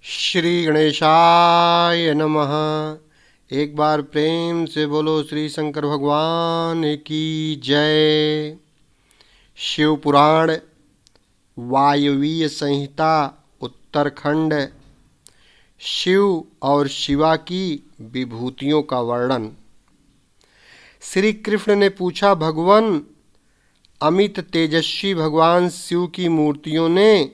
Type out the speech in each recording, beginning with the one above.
श्री गणेशाय नमः। एक बार प्रेम से बोलो श्री शंकर भगवान की जय। शिव पुराण वायवीय संहिता उत्तरखंड। शिव और शिवा की विभूतियों का वर्णन। श्री कृष्ण ने पूछा, भगवान, अमित तेजस्वी भगवान शिव की मूर्तियों ने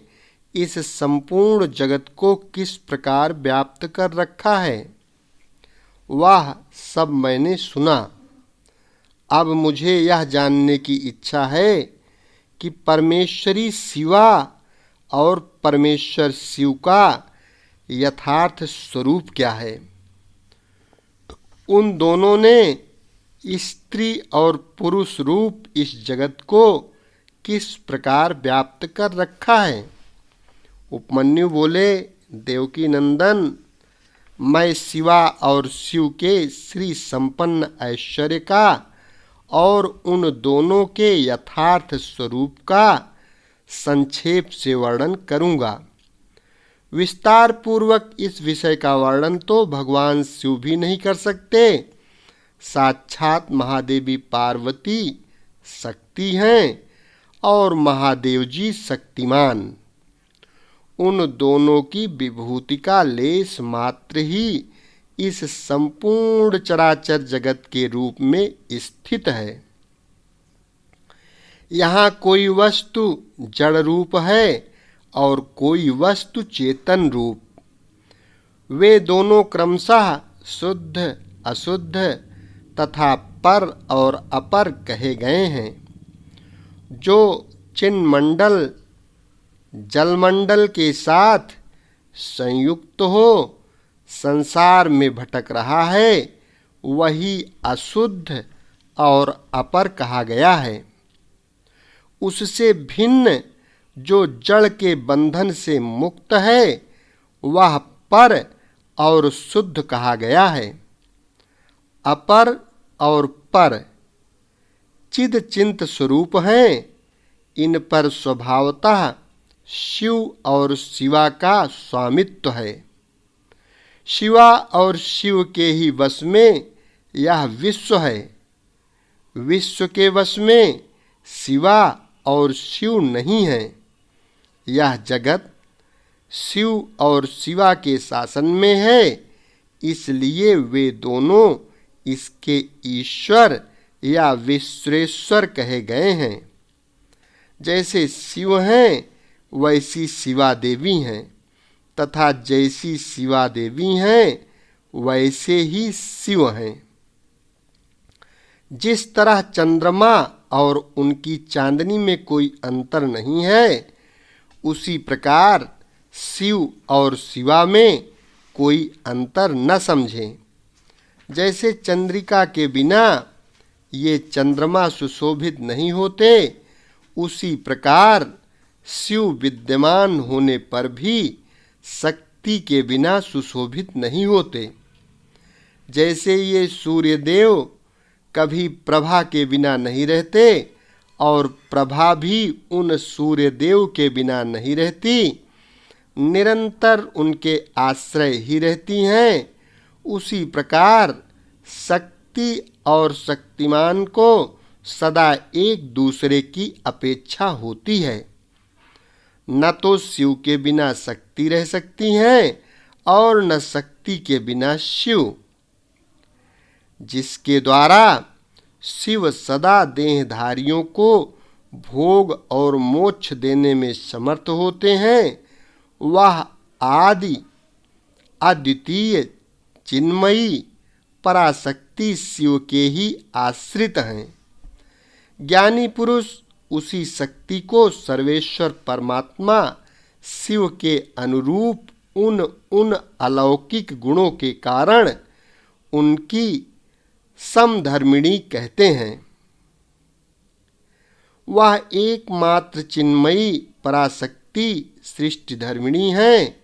इस संपूर्ण जगत को किस प्रकार व्याप्त कर रखा है? वह सब मैंने सुना। अब मुझे यह जानने की इच्छा है कि परमेश्वरी शिवा और परमेश्वर शिव का यथार्थ स्वरूप क्या है। उन दोनों ने स्त्री और पुरुष रूप इस जगत को किस प्रकार व्याप्त कर रखा है? उपमन्यु बोले, देवकी नंदन, मैं शिवा और शिव के श्री संपन्न ऐश्वर्य का और उन दोनों के यथार्थ स्वरूप का संक्षेप से वर्णन करूंगा। विस्तार पूर्वक इस विषय का वर्णन तो भगवान शिव भी नहीं कर सकते। साक्षात महादेवी पार्वती शक्ति हैं और महादेव जी शक्तिमान। उन दोनों की विभूति का लेश मात्र ही इस संपूर्ण चराचर जगत के रूप में स्थित है। यहाँ कोई वस्तु जड़ रूप है और कोई वस्तु चेतन रूप। वे दोनों क्रमशः शुद्ध, अशुद्ध तथा पर और अपर कहे गए हैं। जो चिन्मंडल जलमंडल के साथ संयुक्त हो संसार में भटक रहा है, वही अशुद्ध और अपर कहा गया है। उससे भिन्न जो जड़ के बंधन से मुक्त है, वह पर और शुद्ध कहा गया है। अपर और पर चिद चिंत स्वरूप हैं। इन पर स्वभावतः शिव और शिवा का स्वामित्व है। शिवा और शिव के ही वश में यह विश्व है। विश्व के वश में शिवा और शिव नहीं है। यह जगत शिव और शिवा के शासन में है, इसलिए वे दोनों इसके ईश्वर या विश्वेश्वर कहे गए हैं। जैसे शिव हैं वैसी शिवा देवी हैं, तथा जैसी शिवा देवी हैं वैसे ही शिव हैं। जिस तरह चंद्रमा और उनकी चांदनी में कोई अंतर नहीं है, उसी प्रकार शिव और शिवा में कोई अंतर न समझें। जैसे चंद्रिका के बिना ये चंद्रमा सुशोभित नहीं होते, उसी प्रकार शिव विद्यमान होने पर भी शक्ति के बिना सुशोभित नहीं होते। जैसे ये सूर्यदेव कभी प्रभा के बिना नहीं रहते और प्रभा भी उन सूर्यदेव के बिना नहीं रहती, निरंतर उनके आश्रय ही रहती हैं, उसी प्रकार शक्ति और शक्तिमान को सदा एक दूसरे की अपेक्षा होती है। न तो शिव के बिना शक्ति रह सकती है और न शक्ति के बिना शिव। जिसके द्वारा शिव सदा देहधारियों को भोग और मोक्ष देने में समर्थ होते हैं, वह आदि अद्वितीय चिन्मयी पराशक्ति शिव के ही आश्रित हैं। ज्ञानी पुरुष उसी शक्ति को सर्वेश्वर परमात्मा शिव के अनुरूप उन अलौकिक गुणों के कारण उनकी समधर्मिणी कहते हैं। वह एकमात्र चिन्मयी पराशक्ति सृष्टि धर्मिणी है।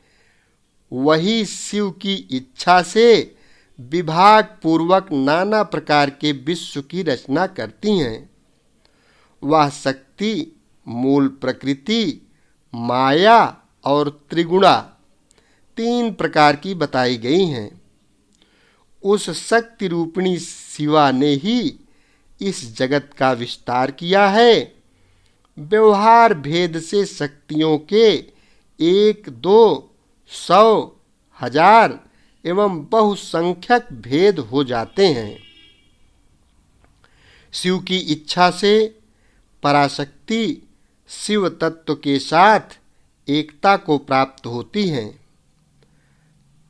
वही शिव की इच्छा से विभाग पूर्वक नाना प्रकार के विश्व की रचना करती हैं। वह शक्ति मूल प्रकृति, माया और त्रिगुणा 3 प्रकार की बताई गई हैं। उस शक्ति रूपिणी शिवा ने ही इस जगत का विस्तार किया है। व्यवहार भेद से शक्तियों के 1, 2, 100, 1000 एवं बहुसंख्यक भेद हो जाते हैं। शिव की इच्छा से पराशक्ति शिव तत्व के साथ एकता को प्राप्त होती है।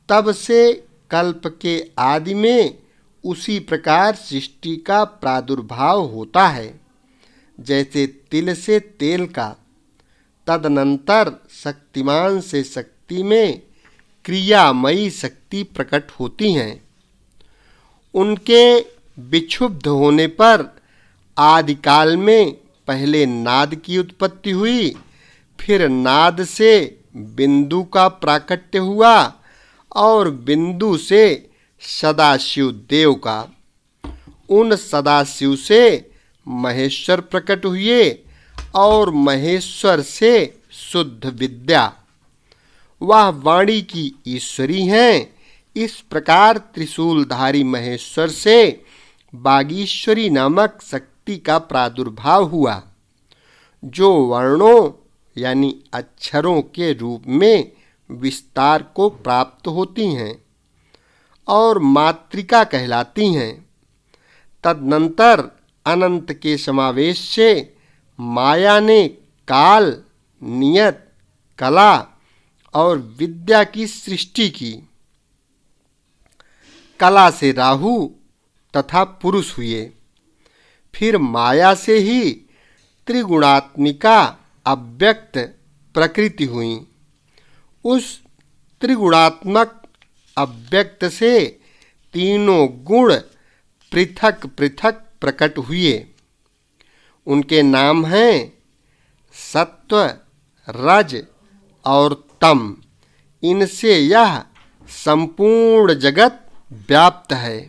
तब से कल्प के आदि में उसी प्रकार सृष्टि का प्रादुर्भाव होता है, जैसे तिल से तेल का। तदनंतर शक्तिमान से शक्ति में क्रियामयी शक्ति प्रकट होती हैं। उनके विक्षुब्ध होने पर आदिकाल में पहले नाद की उत्पत्ति हुई, फिर नाद से बिंदु का प्राकट्य हुआ और बिंदु से सदाशिव देव का। उन सदाशिव से महेश्वर प्रकट हुए और महेश्वर से शुद्ध विद्या, वह वाणी की ईश्वरी हैं। इस प्रकार त्रिशूलधारी महेश्वर से बागीश्वरी नामक शक्ति का प्रादुर्भाव हुआ, जो वर्णों यानी अक्षरों के रूप में विस्तार को प्राप्त होती हैं और मातृका कहलाती हैं। तदनंतर अनंत के समावेश से माया ने काल, नियत, कला और विद्या की सृष्टि की। कला से राहु तथा पुरुष हुए। फिर माया से ही त्रिगुणात्मिका अव्यक्त प्रकृति हुई। उस त्रिगुणात्मक अव्यक्त से तीनों गुण पृथक पृथक प्रकट हुए। उनके नाम हैं सत्व, रज और तम। इनसे यह संपूर्ण जगत व्याप्त है।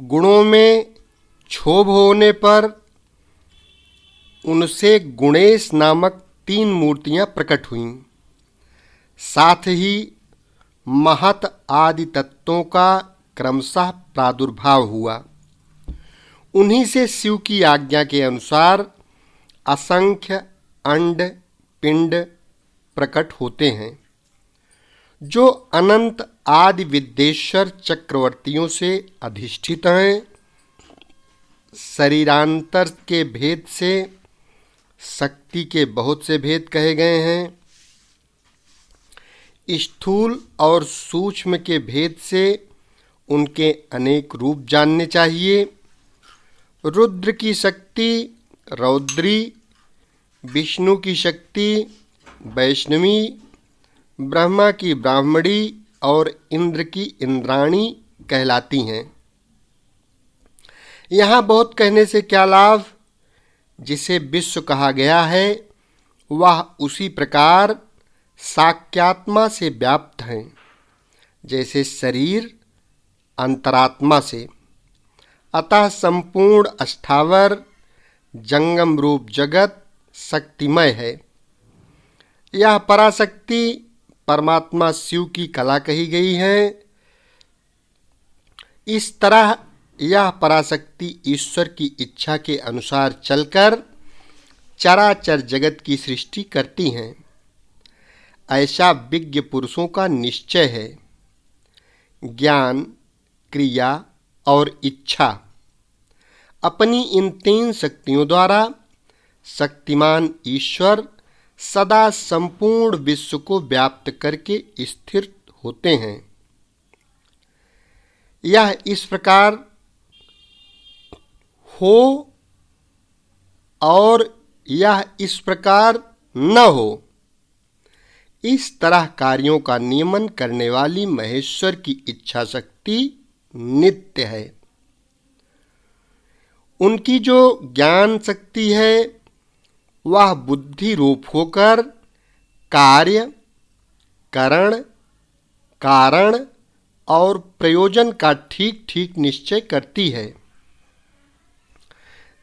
गुणों में क्षोभ होने पर उनसे गुणेश नामक 3 मूर्तियां प्रकट हुईं। साथ ही महत आदि तत्वों का क्रमशः प्रादुर्भाव हुआ। उन्हीं से शिव की आज्ञा के अनुसार असंख्य अंड पिंड प्रकट होते हैं, जो अनंत आदि विद्येश्वर चक्रवर्तियों से अधिष्ठित हैं। शरीरांतर के भेद से शक्ति के बहुत से भेद कहे गए हैं। स्थूल और सूक्ष्म के भेद से उनके अनेक रूप जानने चाहिए। रुद्र की शक्ति रौद्री, विष्णु की शक्ति वैष्णवी, ब्रह्मा की ब्राह्मणी और इंद्र की इंद्राणी कहलाती हैं। यहाँ बहुत कहने से क्या लाभ। जिसे विश्व कहा गया है वह उसी प्रकार साक्यात्मा से व्याप्त हैं, जैसे शरीर अंतरात्मा से। अतः संपूर्ण अष्टावर जंगम रूप जगत शक्तिमय है। यह पराशक्ति परमात्मा शिव की कला कही गई है। इस तरह यह पराशक्ति ईश्वर की इच्छा के अनुसार चलकर चराचर जगत की सृष्टि करती हैं। ऐसा विज्ञ पुरुषों का निश्चय है। ज्ञान, क्रिया और इच्छा, अपनी इन 3 शक्तियों द्वारा शक्तिमान ईश्वर सदा संपूर्ण विश्व को व्याप्त करके स्थिर होते हैं। यह इस प्रकार हो और यह इस प्रकार न हो, इस तरह कार्यों का नियमन करने वाली महेश्वर की इच्छा शक्ति नित्य है। उनकी जो ज्ञान शक्ति है वह बुद्धि रूप होकर कार्य, करण, कारण और प्रयोजन का ठीक ठीक निश्चय करती है।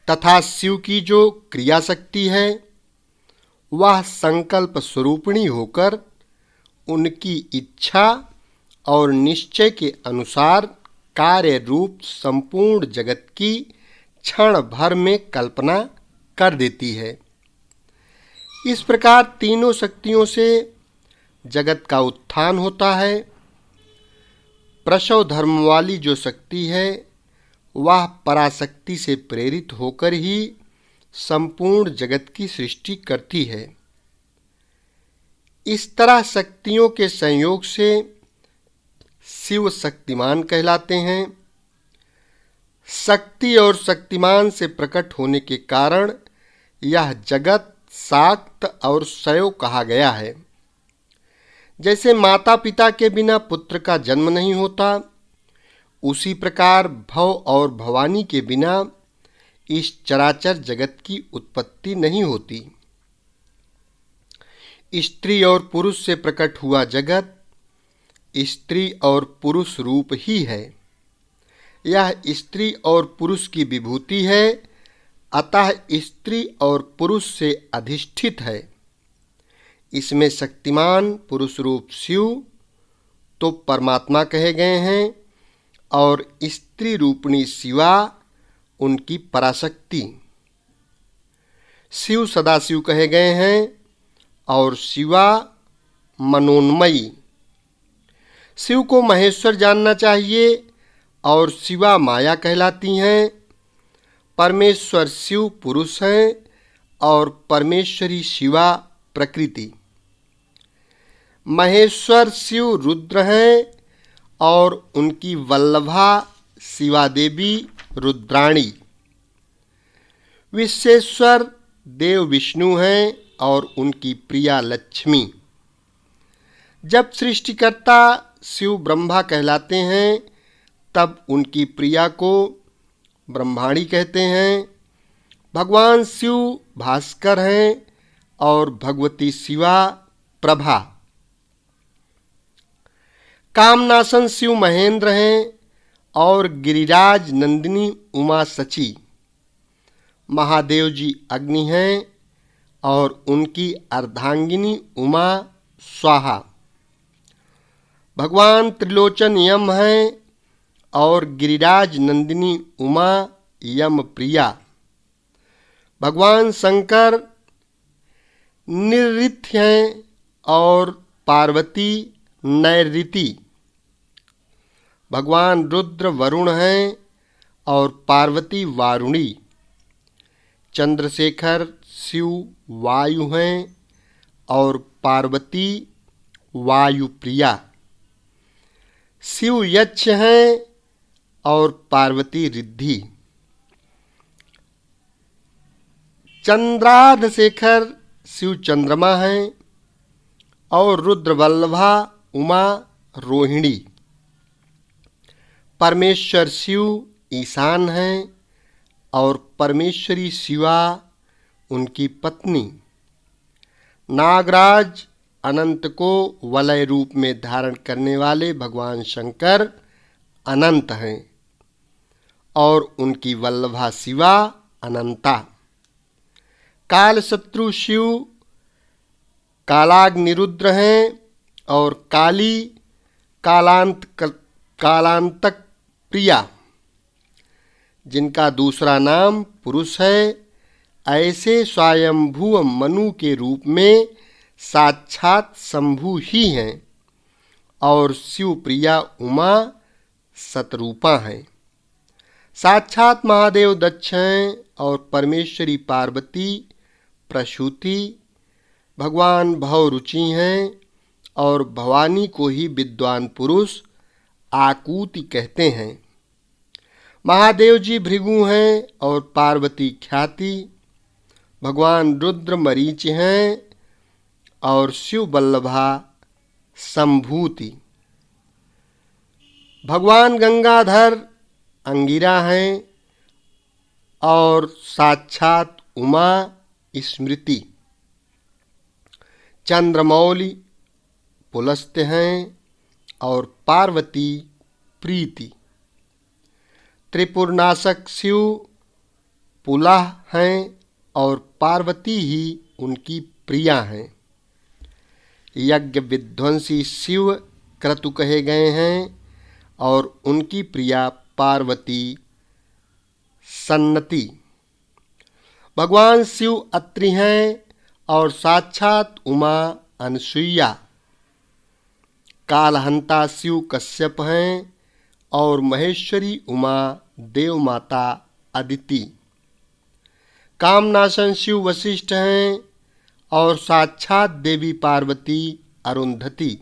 तथा शिव की जो क्रिया शक्ति है वह संकल्प स्वरूपिणी होकर उनकी इच्छा और निश्चय के अनुसार कार्य रूप संपूर्ण जगत की क्षण भर में कल्पना कर देती है। इस प्रकार तीनों शक्तियों से जगत का उत्थान होता है। प्रसव धर्म वाली जो शक्ति है वह पराशक्ति से प्रेरित होकर ही संपूर्ण जगत की सृष्टि करती है। इस तरह शक्तियों के संयोग से शिव शक्तिमान कहलाते हैं। शक्ति और शक्तिमान से प्रकट होने के कारण यह जगत शाक्त और शैव कहा गया है। जैसे माता पिता के बिना पुत्र का जन्म नहीं होता, उसी प्रकार भव और भवानी के बिना इस चराचर जगत की उत्पत्ति नहीं होती। स्त्री और पुरुष से प्रकट हुआ जगत स्त्री और पुरुष रूप ही है। यह स्त्री और पुरुष की विभूति है, अतः स्त्री और पुरुष से अधिष्ठित है। इसमें शक्तिमान पुरुष रूप शिव तो परमात्मा कहे गए हैं और स्त्री रूपणी शिवा उनकी पराशक्ति। शिव सदाशिव कहे गए हैं और शिवा मनोन्मयी। शिव को महेश्वर जानना चाहिए और शिवा माया कहलाती हैं। परमेश्वर शिव पुरुष हैं और परमेश्वरी शिवा प्रकृति। महेश्वर शिव रुद्र हैं और उनकी वल्लभा शिवा देवी रुद्राणी। विश्वेश्वर देव विष्णु हैं और उनकी प्रिया लक्ष्मी। जब सृष्टिकर्ता शिव ब्रह्मा कहलाते हैं तब उनकी प्रिया को ब्रह्माणी कहते हैं। भगवान शिव भास्कर हैं और भगवती शिवा प्रभा। कामनाशन शिव महेंद्र हैं और गिरिराज नंदिनी उमा सची। महादेव जी अग्नि हैं और उनकी अर्धांगिनी उमा स्वाहा। भगवान त्रिलोचन यम हैं और गिरिराज नंदिनी उमा यम प्रिया। भगवान शंकर निरृत्य हैं और पार्वती नैऋति। भगवान रुद्र वरुण हैं और पार्वती वारुणी। चंद्रशेखर शिव वायु हैं और पार्वती वायुप्रिया। शिव यक्ष हैं और पार्वती रिद्धि। चंद्राधशेखर शिव चंद्रमा हैं और रुद्रवल्लभा उमा रोहिणी। परमेश्वर शिव ईशान हैं और परमेश्वरी शिवा उनकी पत्नी। नागराज अनंत को वलय रूप में धारण करने वाले भगवान शंकर अनंत हैं और उनकी वल्लभा शिवा अनंता। कालशत्रु शिव कालाग्निरुद्र हैं और काली कालांतक प्रिया, जिनका दूसरा नाम पुरुष है। ऐसे स्वयंभू मनु के रूप में साक्षात शंभु ही हैं और शिव प्रिया उमा सतरूपा हैं। साक्षात महादेव दक्ष हैं और परमेश्वरी पार्वती प्रसूति। भगवान भवरुचि हैं और भवानी को ही विद्वान पुरुष आकूति कहते हैं। महादेव जी भृगु हैं और पार्वती ख्याति। भगवान रुद्र मरीचि हैं और शिव वल्लभा संभूति। भगवान गंगाधर अंगिरा हैं और साक्षात उमा स्मृति। चंद्रमौली पुलस्त्य हैं और पार्वती प्रीति। त्रिपुरनाशक शिव पुलाह हैं और पार्वती ही उनकी प्रिया हैं। यज्ञ विध्वंसी शिव क्रतु कहे गए हैं और उनकी प्रिया पार्वती सन्नति। भगवान शिव अत्रि हैं और साक्षात उमा अनसुईया। कालहंता शिव कश्यप हैं और महेश्वरी उमा देव माता अदिति। कामनाशन शिव वशिष्ठ हैं और साक्षात देवी पार्वती अरुंधति।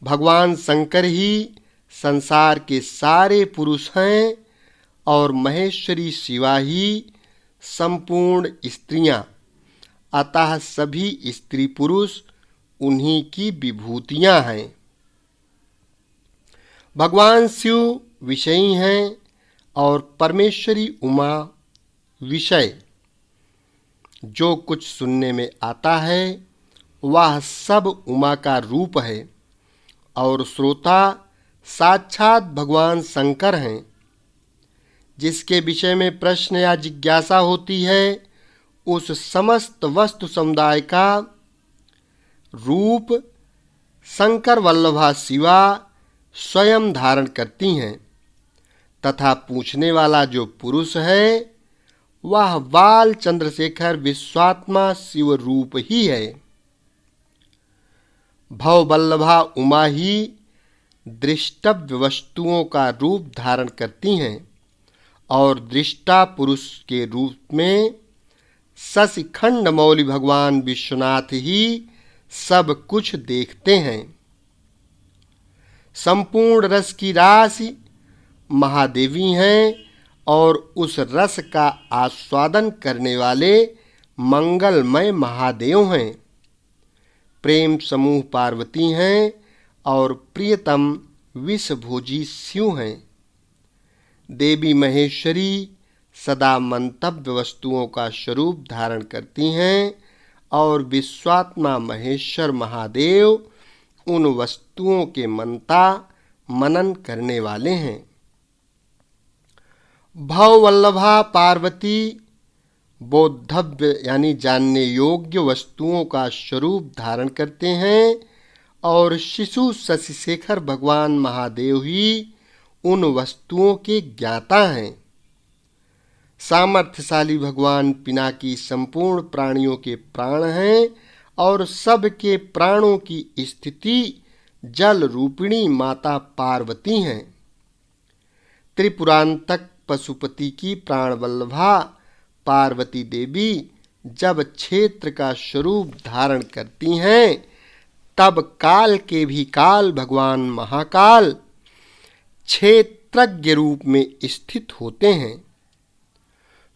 भगवान शंकर ही संसार के सारे पुरुष हैं और महेश्वरी शिवा ही संपूर्ण स्त्रियां, अतः सभी स्त्री पुरुष उन्हीं की विभूतियां हैं। भगवान शिव विषयी हैं और परमेश्वरी उमा विषय। जो कुछ सुनने में आता है वह सब उमा का रूप है और श्रोता साक्षात भगवान शंकर हैं। जिसके विषय में प्रश्न या जिज्ञासा होती है उस समस्त वस्तु समुदाय का रूप शंकर वल्लभा शिवा स्वयं धारण करती हैं तथा पूछने वाला जो पुरुष है वह बाल चंद्रशेखर विश्वात्मा शिव रूप ही है। भव वल्लभा उमा ही दृष्टव्य वस्तुओं का रूप धारण करती हैं और दृष्टा पुरुष के रूप में शशिखंड मौली भगवान विश्वनाथ ही सब कुछ देखते हैं। संपूर्ण रस की राशि महादेवी हैं और उस रस का आस्वादन करने वाले मंगलमय महादेव हैं। प्रेम समूह पार्वती हैं और प्रियतम विषभोजी शिव हैं। देवी महेश्वरी सदा मंतव्य वस्तुओं का स्वरूप धारण करती हैं और विश्वात्मा महेश्वर महादेव उन वस्तुओं के मनता मनन करने वाले हैं। भव वल्लभा पार्वती बोद्धव्य यानी जानने योग्य वस्तुओं का स्वरूप धारण करते हैं और शिशु शशिशेखर भगवान महादेव ही उन वस्तुओं के ज्ञाता हैं। सामर्थ्यशाली भगवान पिनाकी संपूर्ण प्राणियों के प्राण हैं और सबके प्राणों की स्थिति जल रूपिणी माता पार्वती हैं। त्रिपुरांतक पशुपति की प्राण वल्लभा पार्वती देवी जब क्षेत्र का स्वरूप धारण करती हैं तब काल के भी काल भगवान महाकाल क्षेत्रज्ञ रूप में स्थित होते हैं।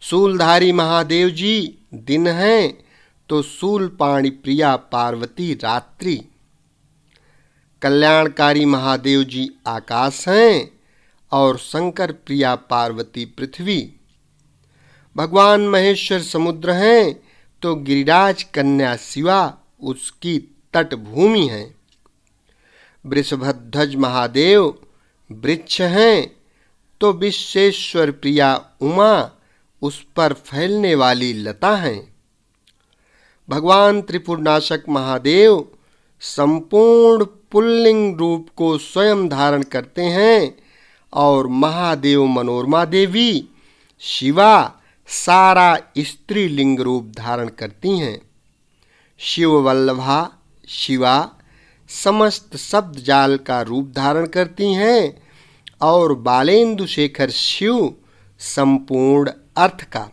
शूलधारी महादेव जी दिन हैं तो शूलपाणी प्रिया पार्वती रात्रि। कल्याणकारी महादेव जी आकाश हैं और शंकर प्रिया पार्वती पृथ्वी। भगवान महेश्वर समुद्र हैं तो गिरिराज कन्या शिवा उसकी तटभूमि है। वृषभध्वज महादेव वृक्ष हैं तो विश्वेश्वर प्रिया उमा उस पर फैलने वाली लता हैं। भगवान त्रिपुरनाशक महादेव संपूर्ण पुल्लिंग रूप को स्वयं धारण करते हैं और महादेव मनोरमा देवी शिवा सारा स्त्री लिंग रूप धारण करती हैं। शिव वल्लभा शिवा समस्त शब्द जाल का रूप धारण करती हैं और बालेंदु शेखर शिव संपूर्ण अर्थ का।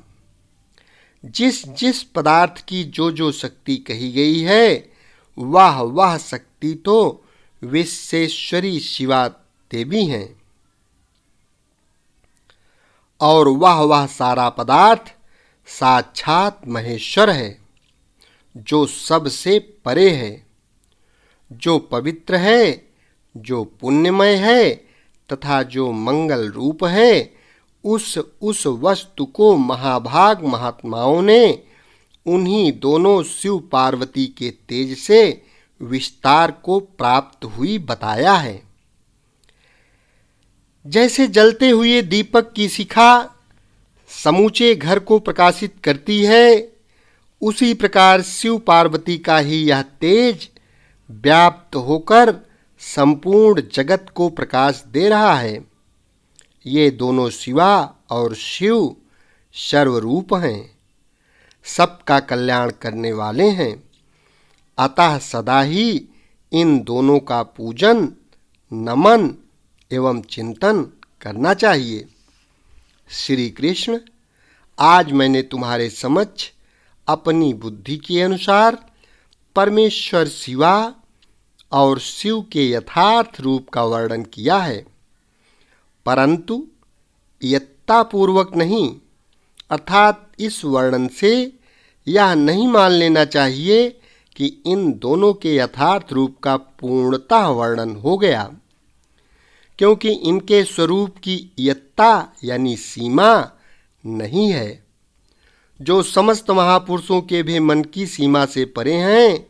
जिस जिस पदार्थ की जो शक्ति कही गई है वह शक्ति तो विश्वेश्वरी शिवा देवी हैं और वह सारा पदार्थ साक्षात महेश्वर है जो सबसे परे है, जो पवित्र है, जो पुण्यमय है तथा जो मंगल रूप है। उस वस्तु को महाभाग महात्माओं ने उन्हीं दोनों शिव पार्वती के तेज से विस्तार को प्राप्त हुई बताया है। जैसे जलते हुए दीपक की शिखा समूचे घर को प्रकाशित करती है उसी प्रकार शिव पार्वती का ही यह तेज व्याप्त होकर संपूर्ण जगत को प्रकाश दे रहा है। ये दोनों शिवा और शिव सर्वरूप हैं, सबका कल्याण करने वाले हैं। अतः सदा ही इन दोनों का पूजन, नमन एवं चिंतन करना चाहिए। श्री कृष्ण, आज मैंने तुम्हारे समक्ष अपनी बुद्धि के अनुसार परमेश्वर शिवा और शिव के यथार्थ रूप का वर्णन किया है, परंतु यत्तापूर्वक नहीं, अर्थात इस वर्णन से यह नहीं मान लेना चाहिए कि इन दोनों के यथार्थ रूप का पूर्णतः वर्णन हो गया, क्योंकि इनके स्वरूप की यत्ता यानी सीमा नहीं है, जो समस्त महापुरुषों के भी मन की सीमा से परे हैं।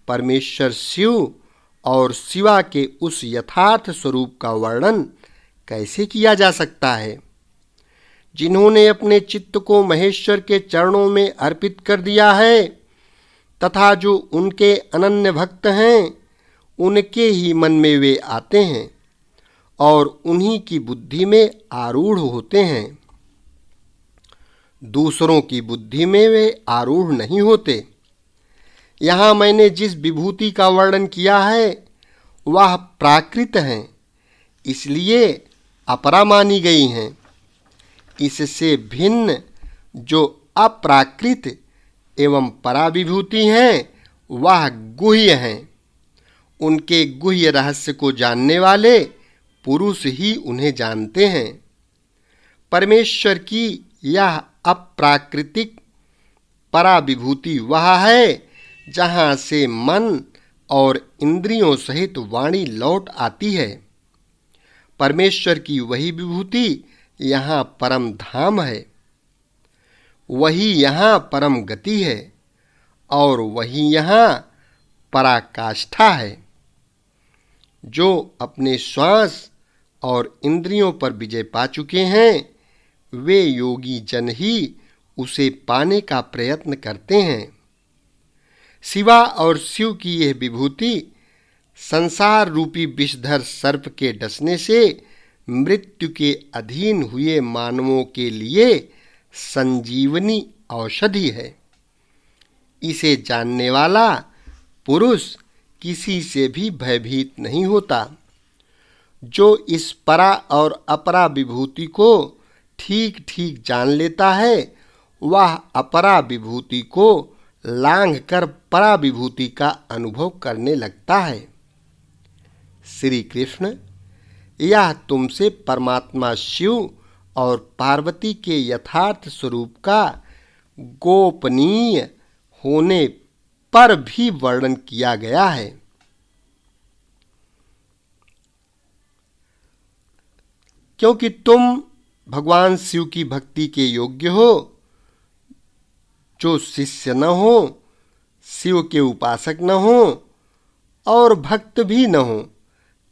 परमेश्वर शिव और शिवा के उस यथार्थ स्वरूप का वर्णन कैसे किया जा सकता है? जिन्होंने अपने चित्त को महेश्वर के चरणों में अर्पित कर दिया है तथा जो उनके अनन्य भक्त हैं, उनके ही मन में वे आते हैं और उन्हीं की बुद्धि में आरूढ़ होते हैं। दूसरों की बुद्धि में वे आरूढ़ नहीं होते। यहाँ मैंने जिस विभूति का वर्णन किया है वह प्राकृत हैं, इसलिए अपरा मानी गई हैं। इससे भिन्न जो अप्राकृत एवं परा विभूति हैं वह गुह्य हैं। उनके गुह्य रहस्य को जानने वाले पुरुष ही उन्हें जानते हैं। परमेश्वर की यह अप्राकृतिक परा विभूति वह है जहाँ से मन और इंद्रियों सहित वाणी लौट आती है। परमेश्वर की वही विभूति यहाँ परम धाम है, वही यहाँ परम गति है और वही यहाँ पराकाष्ठा है। जो अपने श्वास और इंद्रियों पर विजय पा चुके हैं, वे योगी जन ही उसे पाने का प्रयत्न करते हैं। शिवा और शिव की यह विभूति संसार रूपी विषधर सर्प के डसने से मृत्यु के अधीन हुए मानवों के लिए संजीवनी औषधि है। इसे जानने वाला पुरुष किसी से भी भयभीत नहीं होता। जो इस परा और अपरा विभूति को ठीक ठीक जान लेता है, वह अपरा विभूति को लांघ कर परा विभूति का अनुभव करने लगता है। श्री कृष्ण, यह तुमसे परमात्मा शिव और पार्वती के यथार्थ स्वरूप का गोपनीय होने पर भी वर्णन किया गया है। क्योंकि तुम भगवान शिव की भक्ति के योग्य हो। जो शिष्य न हो, शिव के उपासक न हो और भक्त भी न हो,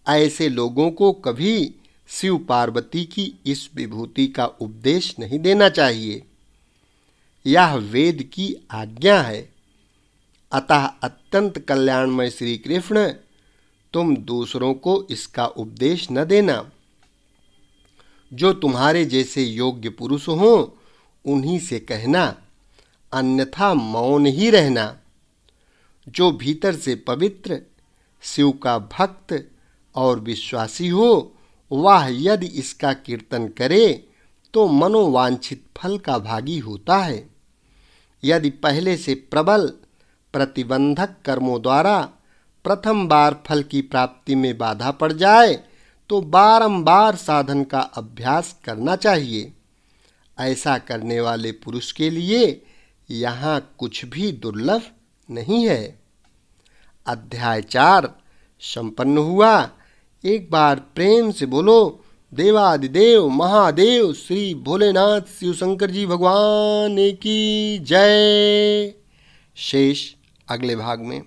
ऐसे लोगों को कभी शिव पार्वती की इस विभूति का उपदेश नहीं देना चाहिए। यह वेद की आज्ञा है। अतः अत्यंत कल्याणमय श्री कृष्ण, तुम दूसरों को इसका उपदेश न देना। जो तुम्हारे जैसे योग्य पुरुष हों, उन्हीं से कहना, अन्यथा मौन ही रहना। जो भीतर से पवित्र, शिव का भक्त और विश्वासी हो, वह यदि इसका कीर्तन करे तो मनोवांछित फल का भागी होता है। यदि पहले से प्रबल प्रतिबंधक कर्मों द्वारा प्रथम बार फल की प्राप्ति में बाधा पड़ जाए तो बारंबार साधन का अभ्यास करना चाहिए। ऐसा करने वाले पुरुष के लिए यहाँ कुछ भी दुर्लभ नहीं है। अध्याय 4 संपन्न हुआ। एक बार प्रेम से बोलो देवादिदेव महादेव श्री भोलेनाथ शिव शंकर जी भगवान की जय। शेष अगले भाग में।